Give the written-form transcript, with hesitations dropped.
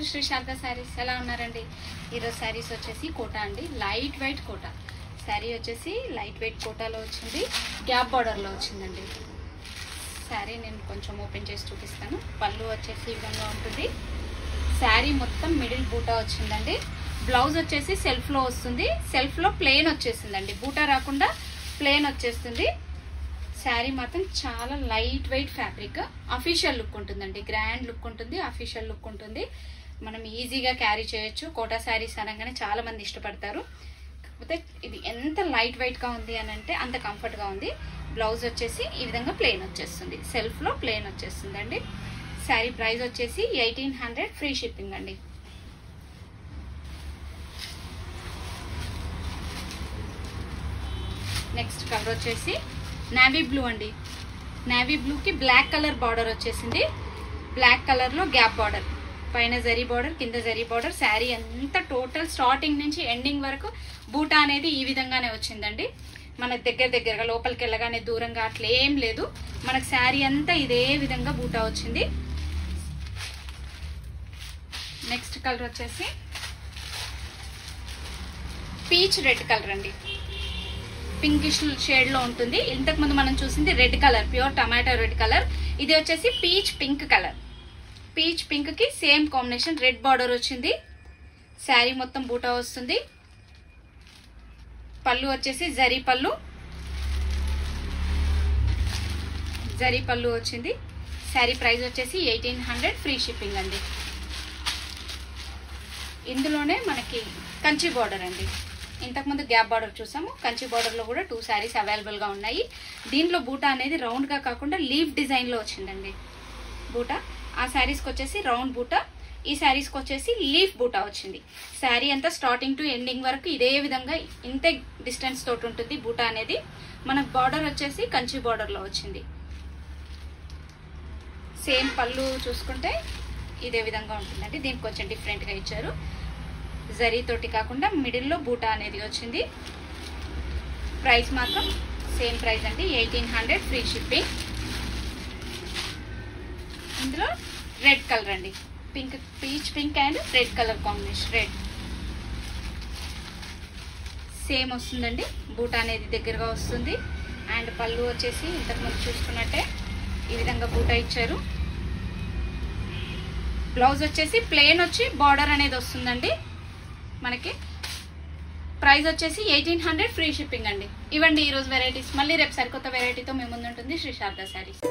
To Shri Sharada saris. ఎలా ఉన్నారండి? ఈరోజు శారీస్ వచ్చేసి కోటా అండి, లైట్ వెయిట్ కోటా శారీ వచ్చేసి లైట్ వెయిట్ కోటాలో వచ్చింది, గ్యాప్ బార్డర్లో వచ్చిందండి. శారీ నేను కొంచెం ఓపెన్ చేసి చూపిస్తాను. పళ్ళు వచ్చేసి ఈ విధంగా ఉంటుంది. శారీ మొత్తం మిడిల్ బూటా వచ్చిందండి. బ్లౌజ్ వచ్చేసి సెల్ఫ్లో వస్తుంది, సెల్ఫ్లో ప్లెయిన్ వచ్చేసిందండి, బూటా రాకుండా ప్లెయిన్ వచ్చేస్తుంది. శారీ మాత్రం చాలా light weight fabric, official look ఉంటుందండి, గ్రాండ్ లుక్ ఉంటుంది, అఫీషియల్ లుక్ ఉంటుంది. మనం ఈజీగా క్యారీ చేయొచ్చు. కోటా శారీస్ అనగానే చాలా మంది ఇష్టపడతారు. కాకపోతే ఇది ఎంత లైట్ వెయిట్ గా ఉంది అని అంటే అంత కంఫర్ట్ గా ఉంది. బ్లౌజ్ వచ్చేసి ఈ విధంగా ప్లెయిన్ వచ్చేస్తుంది, సెల్ఫ్ లో ప్లెయిన్ వచ్చేస్తుంది అండి. శారీ ప్రైస్ వచ్చేసి 1800 ఫ్రీ షిప్పింగ్ అండి. నెక్స్ట్ కలర్ వచ్చేసి నేవీ బ్లూ అండి. నేవీ బ్లూకి బ్లాక్ కలర్ బార్డర్ వచ్చేసింది. బ్లాక్ కలర్ లో గ్యాప్ బార్డర్, పైన జరీ బార్డర్, కింద జరీ బార్డర్. శారీ అంతా టోటల్ స్టార్టింగ్ నుంచి ఎండింగ్ వరకు బూటా అనేది ఈ విధంగానే వచ్చిందండి. మన దగ్గరగా లోపలికి వెళ్ళగానే దూరంగా అట్లా ఏం లేదు, మనకు శారీ అంతా ఇదే విధంగా బూటా వచ్చింది. నెక్స్ట్ కలర్ వచ్చేసి పీచ్ రెడ్ కలర్ అండి. పింకిష్ షేడ్ లో ఉంటుంది. ఇంతకు ముందు మనం చూసింది red colour, pure tomato red colour. ఇది వచ్చేసి peach pink colour. Peach pink కి సేమ్ కాంబినేషన్ రెడ్ బార్డర్ వచ్చింది. శారీ మొత్తం బూటా వస్తుంది. పళ్ళు వచ్చేసి జరీ పళ్ళు వచ్చింది. శారీ ప్రైస్ వచ్చేసి 1800 ఫ్రీ షిప్పింగ్ అండి. ఇందులోనే మనకి కంచి బార్డర్ అండి. ఇంతకుముందు గ్యాప్ బార్డర్ చూసాము, కంచి బార్డర్ లో కూడా 2 శారీస్ అవైలబుల్ గా ఉన్నాయి. దీంట్లో బూటా అనేది రౌండ్ గా కాకుండా లీఫ్ డిజైన్ లో వచ్చిందండి బూటా. ఆ శారీస్కి వచ్చేసి రౌండ్ బూటా, ఈ శారీస్కి వచ్చేసి లీఫ్ బూటా వచ్చింది. శారీ అంతా స్టార్టింగ్ టు ఎండింగ్ వరకు ఇదే విధంగా ఇంతే డిస్టెన్స్ తోటి ఉంటుంది బూటా అనేది. మనకు బార్డర్ వచ్చేసి కంచి బార్డర్ లో వచ్చింది. సేమ్ పళ్ళు చూసుకుంటే ఇదే విధంగా ఉంటుందండి. దీనికి కొంచెం డిఫరెంట్ గా ఇచ్చారు, జరీ తోటి కాకుండా మిడిల్ లో బూటా అనేది వచ్చింది. ప్రైస్ మాత్రం సేమ్ ప్రైస్ అండి, 1800 ఫ్రీ షిప్పింగ్. ఇందులో రెడ్ కలర్ అండి, pink, peach pink and red colour combination. Red same వస్తుందండి, బూటా అనేది దగ్గరగా వస్తుంది. అండ్ పళ్ళు వచ్చేసి ఇంతకుముందు చూసుకున్నట్టే ఈ విధంగా బూటా ఇచ్చారు. బ్లౌజ్ వచ్చేసి ప్లెయిన్ వచ్చి బార్డర్ అనేది వస్తుందండి మనకి. ప్రైస్ వచ్చేసి 1800 ఫ్రీ షిప్పింగ్ అండి. ఇవ్వండి ఈరోజు వెరైటీస్. మళ్ళీ రేపు సరికొత్త వెరైటీతో మేము ముందుంటుంది శ్రీ శారదా శారీస్.